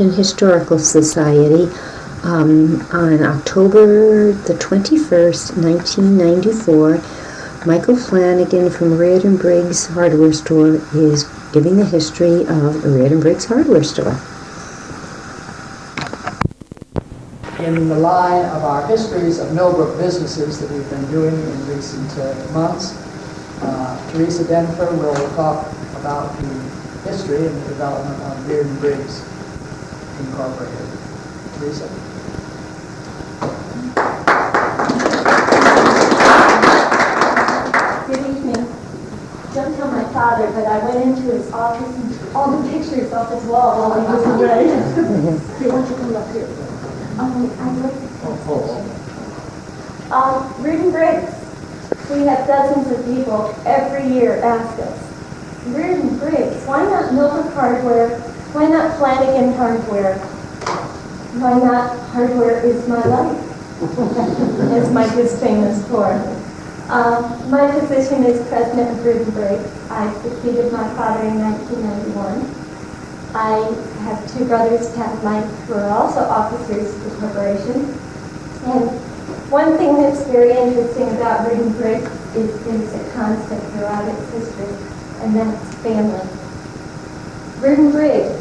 Historical Society on October the 21st, 1994. Michael Flannagan from Reardon Briggs Hardware Store is giving the history of the Reardon Briggs Hardware Store. In the line of our histories of Millbrook businesses that we've been doing in recent months, Theresa Denfeld will talk about the history and the development of Reardon Briggs Incorporated. Theresa? Good evening. Don't tell my father, but I went into his office and all the pictures off his wall while he was away. You want to come up here? I'd like to Reardon Briggs. We have dozens of people every year ask us, Reardon Briggs, why not Millbrook Hardware? Why not Flannagan Hardware? Why not Hardware is my life? As Mike is famous for. My position is president of Reardon Briggs. I succeeded my father in 1991. I have two brothers, Pat and Mike, who are also officers of the corporation. And one thing that's very interesting about Reardon Briggs is there's a constant throughout its history, and that's family. Reardon Briggs,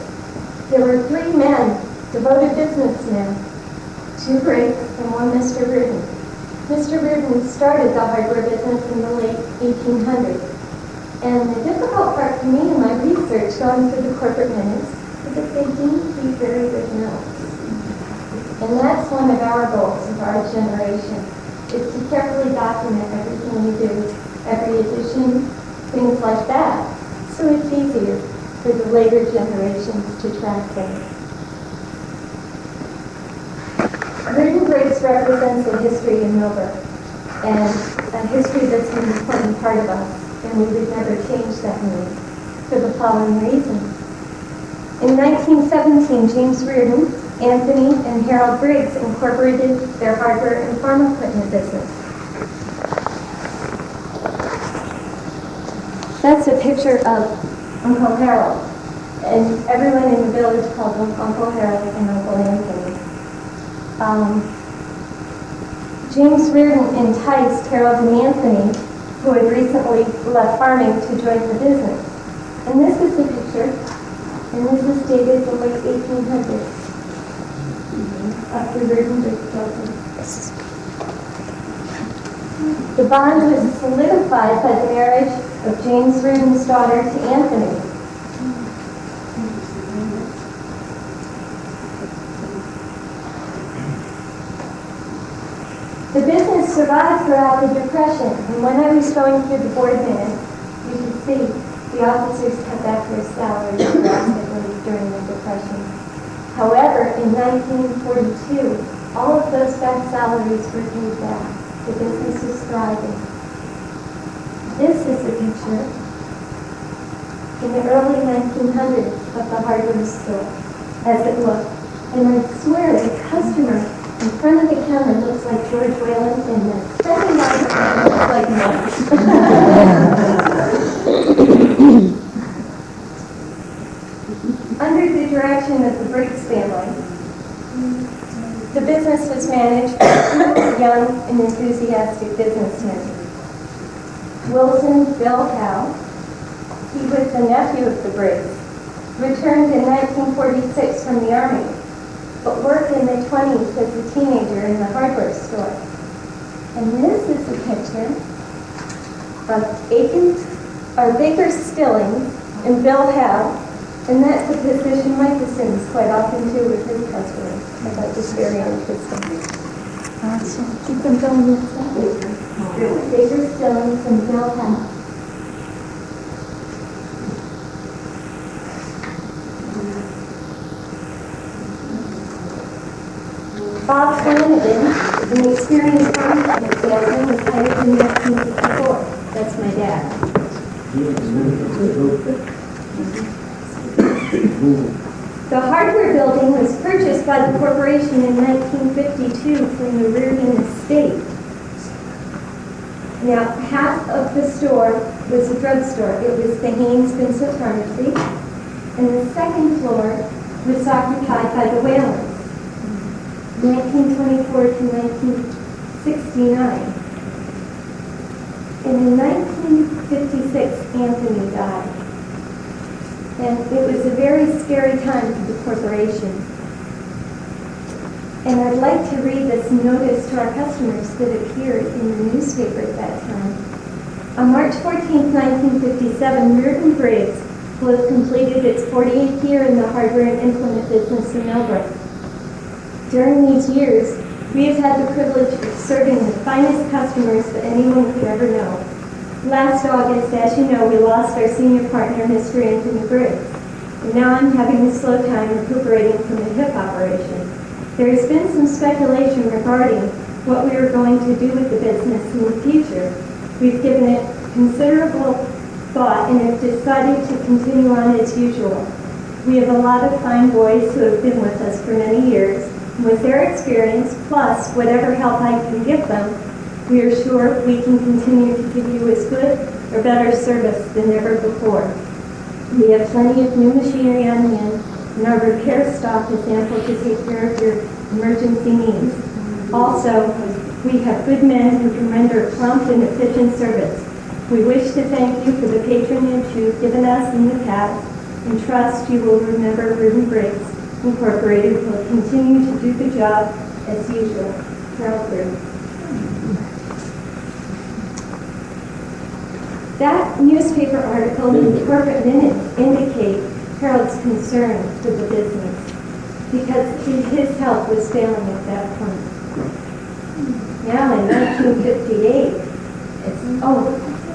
there were three men, devoted businessmen, two Briggs and one Mr. Reardon. Mr. Reardon started the hardware business in the late 1800s. And the difficult part for me in my research going through the corporate minutes is that they seem to be very good notes. And that's one of our goals of our generation, is to carefully document everything we do, every edition, things like that, so it's easier for the later generations to track things. Reardon Briggs represents a history in Millbrook, and a history that's an important part of us. And we would never change that name for the following reasons. In 1917, James Reardon, Anthony, and Harold Briggs incorporated their hardware and farm equipment business. That's a picture of Uncle Harold, and everyone in the village called him Uncle Harold and Uncle Anthony. James Reardon enticed Harold and Anthony, who had recently left farming, to join the business. And this is the picture, and this is dated the late 1800s of the Reardon Briggs building. The bond was solidified by the marriage of James Reardon's daughter to Anthony. The business survived throughout the Depression, and when I was going through the board minutes, you could see the officers cut back their salaries drastically during the Depression. However, in 1942, all of those back salaries were paid back. The business is thriving. This is a picture in the early 1900s of the hardware store, as it looked. And I swear the customer in front of the counter looks like George Whalen, and the second one looks like Mike. Under the direction of the Briggs family, the business was managed by two young and enthusiastic businessmen. Wilson Bill Howe, he was the nephew of the Briggs, returned in 1946 from the Army, but worked in the 20s as a teenager in the hardware store. And this is a picture of Baker Stillings and Bill Howe, and that's a position Mike assumes quite often too with his customers. I thought this very interesting. Awesome. Keep them going with that. Baker Stillings and Bill Howe. Bob Flannagan is an experienced farm equipment salesman who was hired in 1954. That's my dad. The hardware building was purchased by the corporation in 1952 from the Reardon estate. Now, half of the store was a drugstore. It was the Haynes Vincent Pharmacy. And the second floor was occupied by the Whalers, 1924 to 1969. And in 1956, Anthony died. And it was a very scary time for the corporation. And I'd like to read this notice to our customers that appeared in the newspaper at that time. On March 14, 1957, Reardon Briggs will have completed its 48th year in the hardware and implement business in Millbrook. During these years, we have had the privilege of serving the finest customers that anyone could ever know. Last August, as you know, we lost our senior partner, Mr. Anthony Briggs. And now I'm having a slow time recuperating from the hip operation. There has been some speculation regarding what we are going to do with the business in the future. We've given it considerable thought and have decided to continue on as usual. We have a lot of fine boys who have been with us for many years. And with their experience, plus whatever help I can give them, we are sure we can continue to give you as good or better service than ever before. We have plenty of new machinery on hand, and our repair stock is ample to take care of your emergency needs. Also, we have good men who can render prompt and efficient service. We wish to thank you for the patronage you've given us in the past, and trust you will remember Reardon Briggs Incorporated will continue to do the job as usual. Harold Briggs. That newspaper article in the corporate minute indicate Harold's concern for the business because his health was failing at that point. Now in 1958,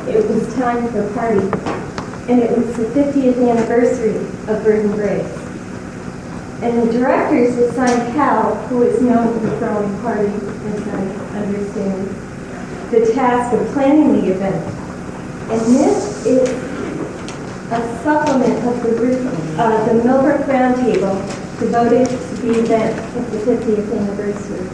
it was time for a party, and it was the 50th anniversary of Reardon Briggs. And the directors assigned Hal, who is known for throwing parties, as I understand, the task of planning the event. And this is a supplement of the Millbrook Roundtable devoted to the event of the 50th anniversary.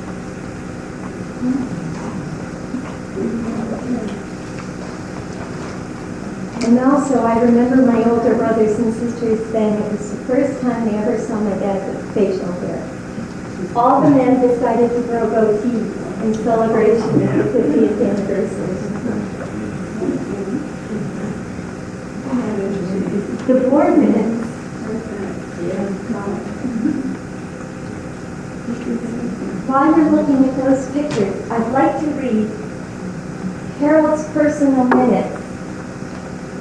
And also, I remember my older brothers and sisters saying it was the first time they ever saw my dad with facial hair. All the men decided to grow goatees in celebration of the 50th anniversary. The board minutes. While you're looking at those pictures, I'd like to read Harold's personal minutes.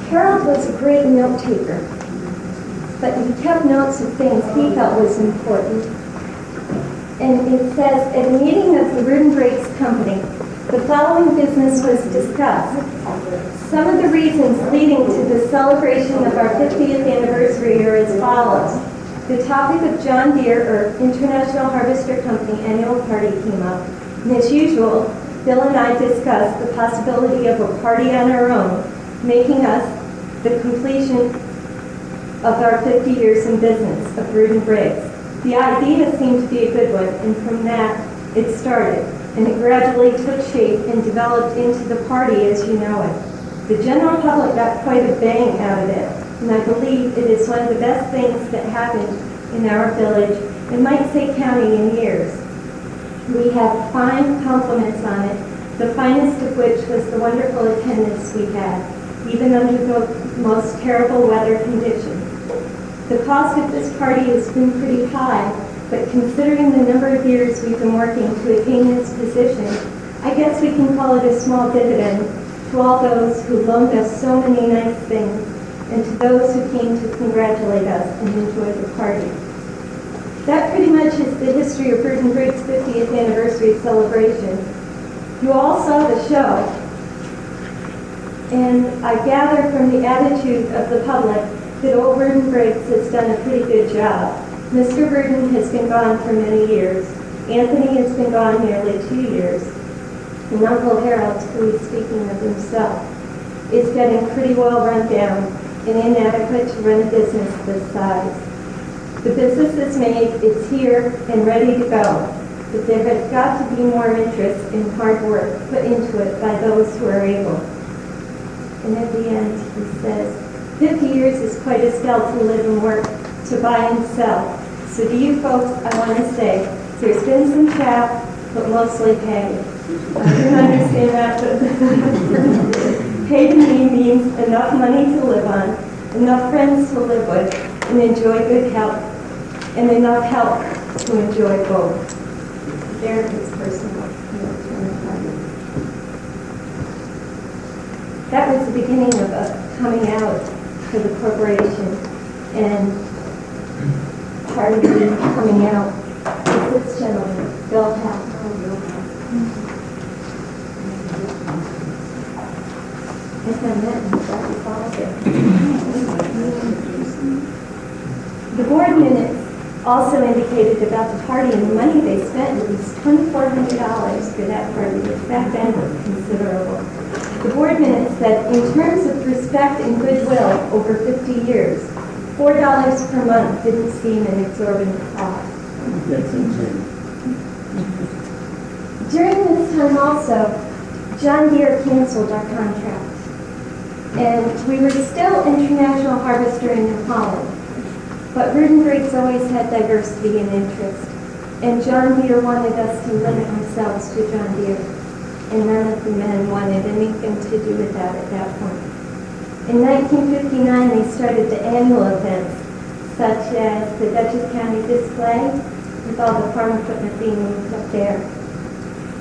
Harold was a great note taker, but he kept notes of things he felt was important. And it says, at a meeting of the Reardon Briggs Company, the following business was discussed. Some of the reasons leading to the celebration of our 50th anniversary are as follows. The topic of John Deere, or International Harvester Company annual party came up. And as usual, Bill and I discussed the possibility of a party on our own, making us the completion of our 50 years in business of Reardon Briggs. The idea seemed to be a good one, and from that, it started. And it gradually took shape and developed into the party as you know it. The general public got quite a bang out of it, and I believe it is one of the best things that happened in our village, and might say county, in years. We have fine compliments on it, the finest of which was the wonderful attendance we had, even under the most terrible weather conditions. The cost of this party has been pretty high, but considering the number of years we've been working to attain this position, I guess we can call it a small dividend to all those who loaned us so many nice things, and to those who came to congratulate us and enjoy the party. That pretty much is the history of Reardon Briggs' 50th anniversary celebration. You all saw the show, and I gather from the attitude of the public that old Reardon Briggs has done a pretty good job. Mr. Reardon has been gone for many years. Anthony has been gone nearly 2 years. And Uncle Harold, who is speaking of himself, is getting pretty well run down and inadequate to run a business this size. The business is made, it's here, and ready to go. But there has got to be more interest and hard work put into it by those who are able. And at the end, he says, 50 years is quite a spell to live and work, to buy and sell. So to you folks, I want to say, there's been some chat, but mostly pay. I can understand that, but pay to me means enough money to live on, enough friends to live with, and enjoy good health, and enough health to enjoy both. There is personal. That was the beginning of us coming out for the corporation, and part of the coming out is this gentleman, Bill Howe. Yes, I met him, Dr. Foster. The board minutes also indicated about the party and the money they spent. It was $2,400 for that party, which back then was considerable. The board minutes said, in terms of respect and goodwill over 50 years, $4 per month didn't seem an exorbitant cost. During this time also, John Deere canceled our contract. And we were still international harvester in New Holland. But Reardon Briggs always had diversity and interest. And John Deere wanted us to limit ourselves to John Deere. And none of the men wanted anything to do with that at that point. In 1959, they started the annual events, such as the Dutchess County Display, with all the farm equipment being moved up there.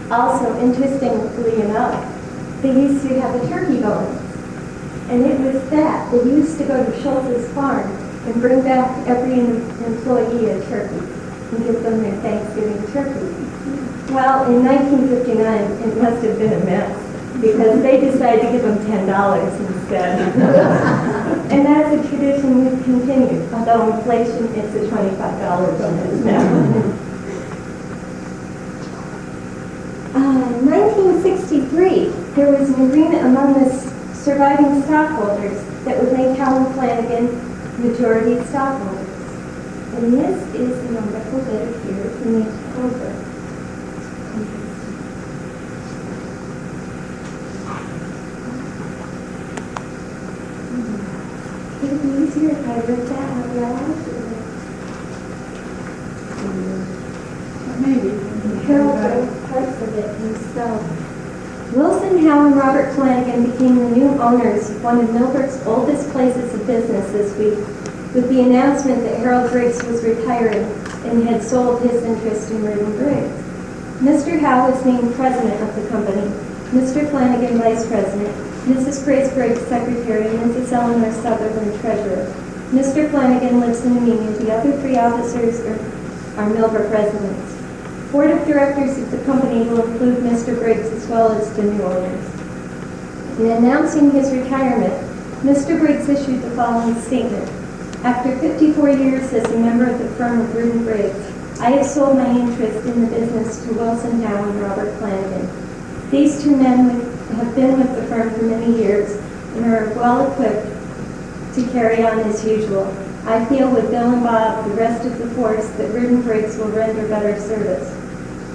Also, interestingly enough, they used to have a turkey bonus. And it was that. They used to go to Schultz's farm and bring back every employee a turkey and give them their Thanksgiving turkey. Well, in 1959, it must have been a mess because they decided to give them $10 instead. And that's a tradition we've continued, although inflation is a $25 bonus now. 1963, there was an agreement among the surviving stockholders that would make Howell Flannagan majority stockholders. And this is the wonderful letter here from the October. Would it be easier if I read that out loud? Maybe. Harold wrote parts of it himself. Wilson Howe and Robert Flannagan became the new owners of one of Millbrook's oldest places of business this week with the announcement that Harold Briggs was retiring and had sold his interest in Reardon Briggs. Mr. Howe was named president of the company, Mr. Flannagan vice president, Mrs. Grace Briggs secretary, and Mrs. Eleanor Sutherland treasurer. Mr. Flannagan lives in Amelia. The other three officers are Millbrook residents. Board of directors of the company will include Mr. Briggs as well as the new owners. In announcing his retirement, Mr. Briggs issued the following statement. After 54 years as a member of the firm of Reardon Briggs, I have sold my interest in the business to Wilson Howe and Robert Flannagan. These two men have been with the firm for many years and are well equipped to carry on as usual. I feel with Bill and Bob, the rest of the force, that Reardon Briggs will render better service.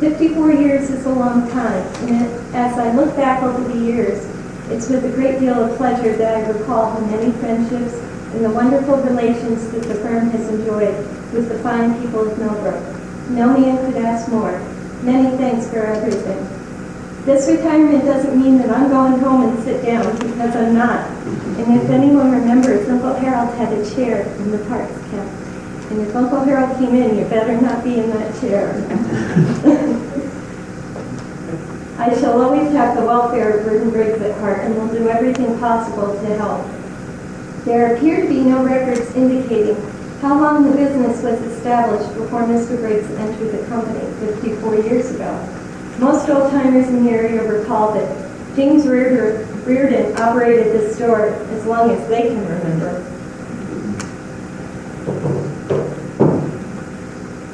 54 years is a long time, and as I look back over the years, it's with a great deal of pleasure that I recall the many friendships and the wonderful relations that the firm has enjoyed with the fine people of Millbrook. No man could ask more. Many thanks for everything. This retirement doesn't mean that I'm going home and sit down, because I'm not. And if anyone remembers, Uncle Harold had a chair in the parks camp. And if Uncle Harold came in, you better not be in that chair. I shall always have the welfare of Reardon Briggs at heart and will do everything possible to help. There appear to be no records indicating how long the business was established before Mr. Briggs entered the company 54 years ago. Most old-timers in the area recall that James Reardon operated this store as long as they can remember.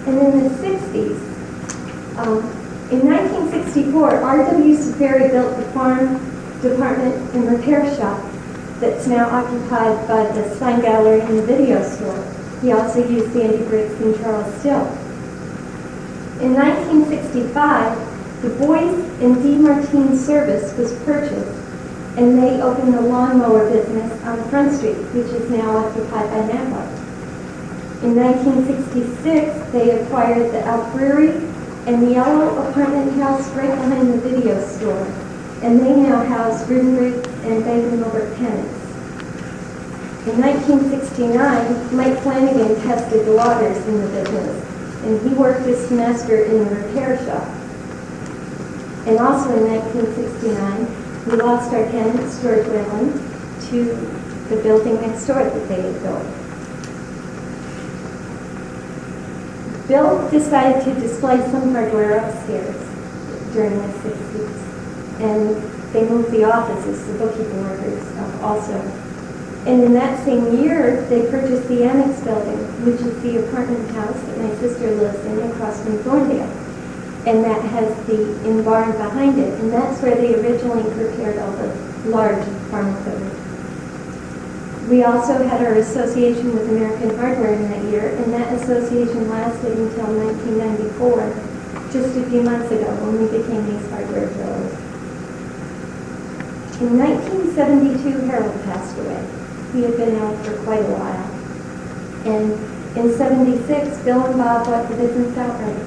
And in the 60s, in 1964, R.W. Safari built the farm department and repair shop that's now occupied by the sign gallery and the video store. He also used Sandy Briggs and Charles Still. In 1965, the Boys and D. Martin service was purchased, and they opened the lawnmower business on Front Street, which is now occupied by Napa. In 1966, they acquired the Elk Brewery and the yellow apartment house right behind the video store. And they now house Reardon Briggs and Bank & Milbert tenants. In 1969, Mike Flannagan tested the waters in the business, and he worked this semester in the repair shop. And also in 1969, we lost our tenant, Stuart Whalen, to the building next door that they had built. Bill decided to display some hardware upstairs during the 60s, and they moved the offices, the bookkeeping workers also. And in that same year, they purchased the Annex building, which is the apartment house that my sister lives in across from Thorndale. And that has the barn behind it, and that's where they originally prepared all the large farm equipment. We also had our association with American Hardware in that year, and that association lasted until 1994, just a few months ago when we became these hardware dealers. In 1972, Harold passed away. He had been out for quite a while. And in 76, Bill and Bob bought the business outright.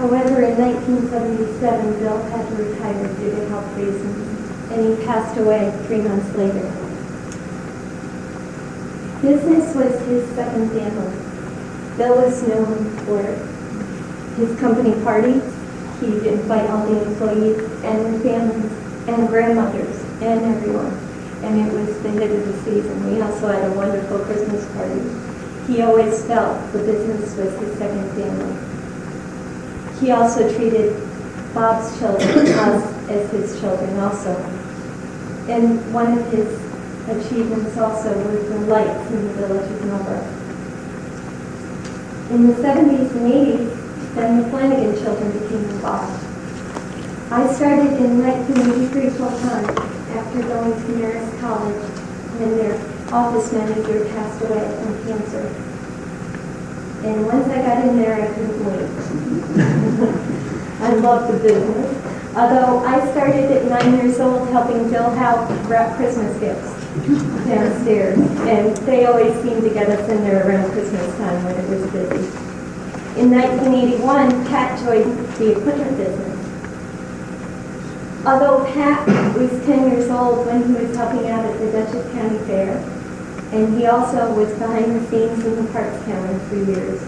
However, in 1977, Bill had to retire due to health reasons, and he passed away 3 months later. Business was his second family. Bill was known for his company parties. He'd invite all the employees and their families and grandmothers and everyone, and it was the hit of the season. We also had a wonderful Christmas party. He always felt the business was his second family. He also treated Bob's children, us, as his children also. And one of his achievements also was the lights in the village of Millbrook. In the 70s and 80s, then the Flannagan children became involved. I started in 1983 full-time after going to Marist College when their office manager passed away from cancer. And once I got in there, I couldn't wait. I loved the business. Although I started at 9 years old helping Bill Howe wrap Christmas gifts downstairs. And they always seemed to get us in there around Christmas time when it was busy. In 1981, Pat joined the equipment business. Although Pat was 10 years old when he was helping out at the Dutchess County Fair, and he also was behind the scenes in the parks counter for years.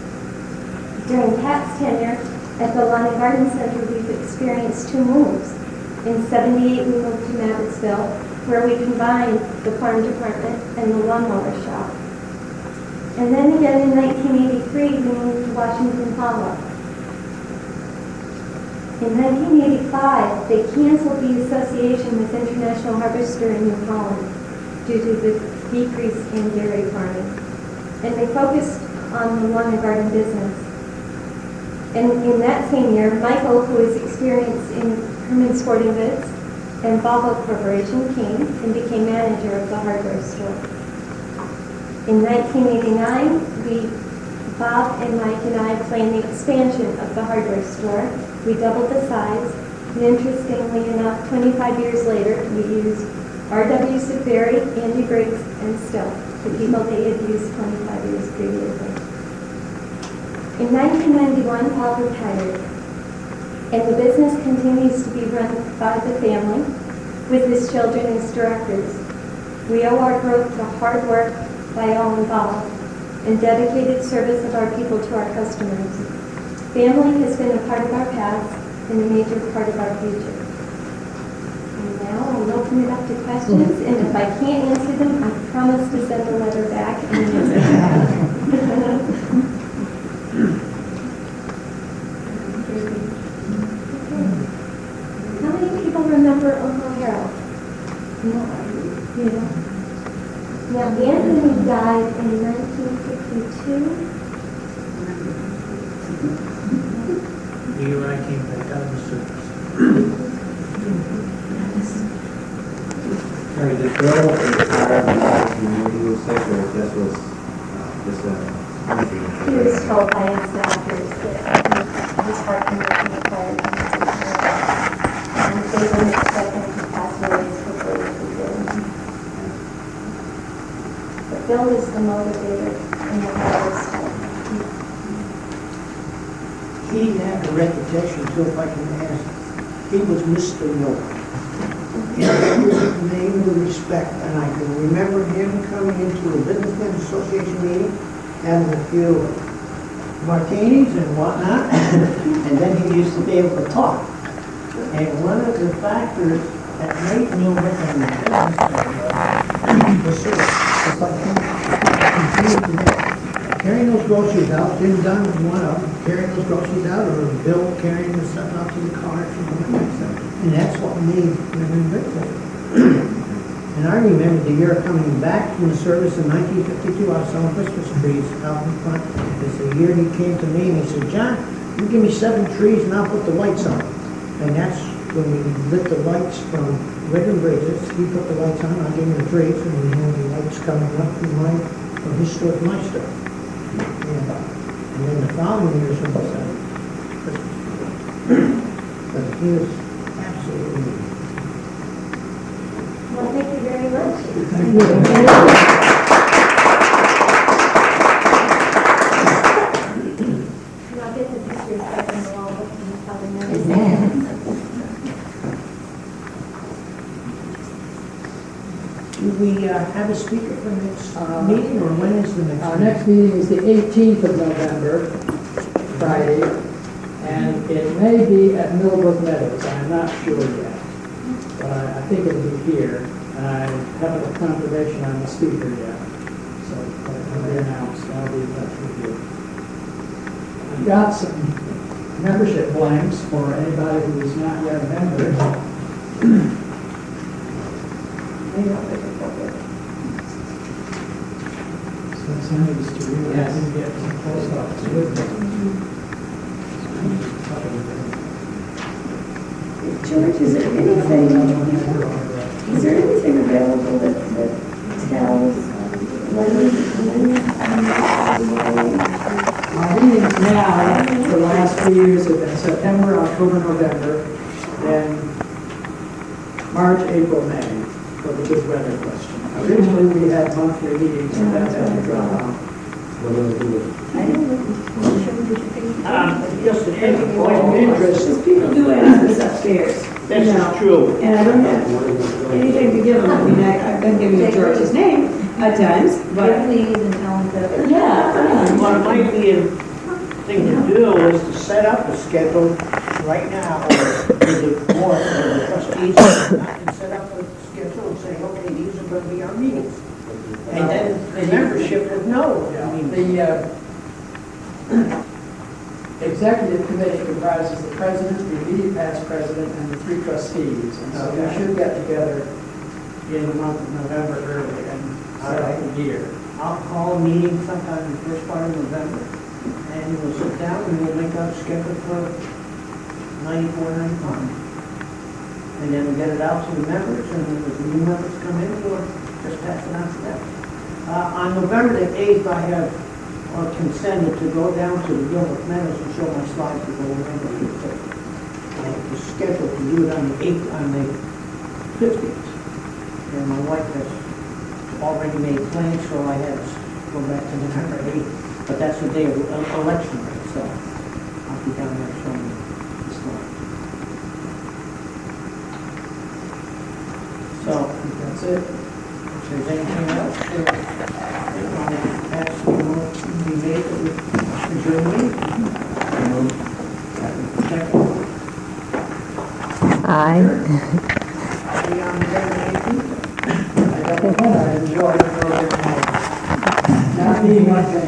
During Pat's tenure at the Lawn and Garden Center, we've experienced 2 moves. In '78, we moved to Mabbittsville, where we combined the farm department and the lawnmower shop. And then again in 1983, we moved to Washington Hollow. In 1985, they canceled the association with International Harvester in New Holland due to the decrease in dairy farming. And they focused on the lawn and garden business. And in that same year, Michael, who is experienced in Herman Sporting Goods and Volvo Corporation, came and became manager of the hardware store. In 1989, Bob and Mike and I planned the expansion of the hardware store. We doubled the size, and interestingly enough, 25 years later, we used R.W. Safari, Andy Briggs, and Still, the people they had used 25 years previously. In 1991, Paul retired, and the business continues to be run by the family with his children as directors. We owe our growth to hard work by all involved and dedicated service of our people to our customers. Family has been a part of our past and a major part of our future. And now I'll open it up to questions, and if I can't answer them, I promise to send a letter back and answer them. How many people remember Uncle Harold? No, you know. Now, Anthony died in 1962. The year I came back out of the service. Sorry, the bill required by the community sector just was just a He was told by his doctors that his heart condition required him to take care of it. And they didn't expect him to pass away as quickly as he did. But Bill is the motivator in the whole stuff. He had a reputation too, if I can ask. He was Mr. Miller. He was a name of respect, and I can remember him coming into a businessmen's association meeting, having a few martinis and whatnot, and then he used to be able to talk. And one of the factors that made Milbrook and the business was service. It's like he continued to carrying those groceries out. Jim Dunn was one of them, carrying those groceries out, or Bill carrying the stuff out to the car, something like that. And that's what made Reardon Briggs. And I remember the year coming back from the service in 1952, I was selling Christmas trees out in front. It's the year he came to me and he said, "John, you give me 7 trees and I'll put the lights on." And that's when we lit the lights from Reardon Briggs. He put the lights on, I gave him the trees, and we had the lights coming up from his store to my store. Yeah. And then the following years when we started Christmas. But he was absolutely. Well, thank you very much. And I'll get the pictures back in the wall, but you probably noticed. Do we have a speaker for next meeting, or when is the next Our meeting? next meeting is the 18th of November, Friday, and it may be at Millbrook Meadows. I'm not sure yet. But I think it'll be here. I haven't got confirmation on the speaker yet. So when they announce, I'll be in touch with you. I've got some membership blanks for anybody who is not yet a member. So it's nice to realize I didn't get some post office with me. George, is there anything available that tells when? Our meetings now, for the last 3 years, have been September, October, November, then March, April, May, for the good weather question. Originally, we had monthly meetings, and that had to drop out. Just a point of interest. Because people do ask us upstairs. This is true. And I don't have anything to give them. I mean, I've been giving you George's name at times, but. Please and tell them that. Yeah. What might be a thing to do is to set up a schedule right now, or with the board or the trustees, and set up a schedule and say, okay, these are going to be our meetings. And then the membership would know. I mean, The executive committee comprises the president, the immediate past president, and the 3 trustees. And so we should get together in the month of November early and start out the year. I'll call a meeting sometime in the first part of November, and we'll sit down and we'll make out a schedule for 94, 95. And then we'll get it out to the members, and then as the new members come in, we'll just pass it on to them. On November the 8th, I have consented to go down to the Gilbert Meadows and show my slides to go over the schedule to do it on the 8th, on the 15th. And my wife has already made plans, so I had to go back to November 8th. But that's the day of election night, so I'll be down there showing the slides. So, That's it. if there's anything else, ask you be made that we adjourn the meeting. Second. Aye. I'll be on November 18th. I enjoyed it. Not being one thing.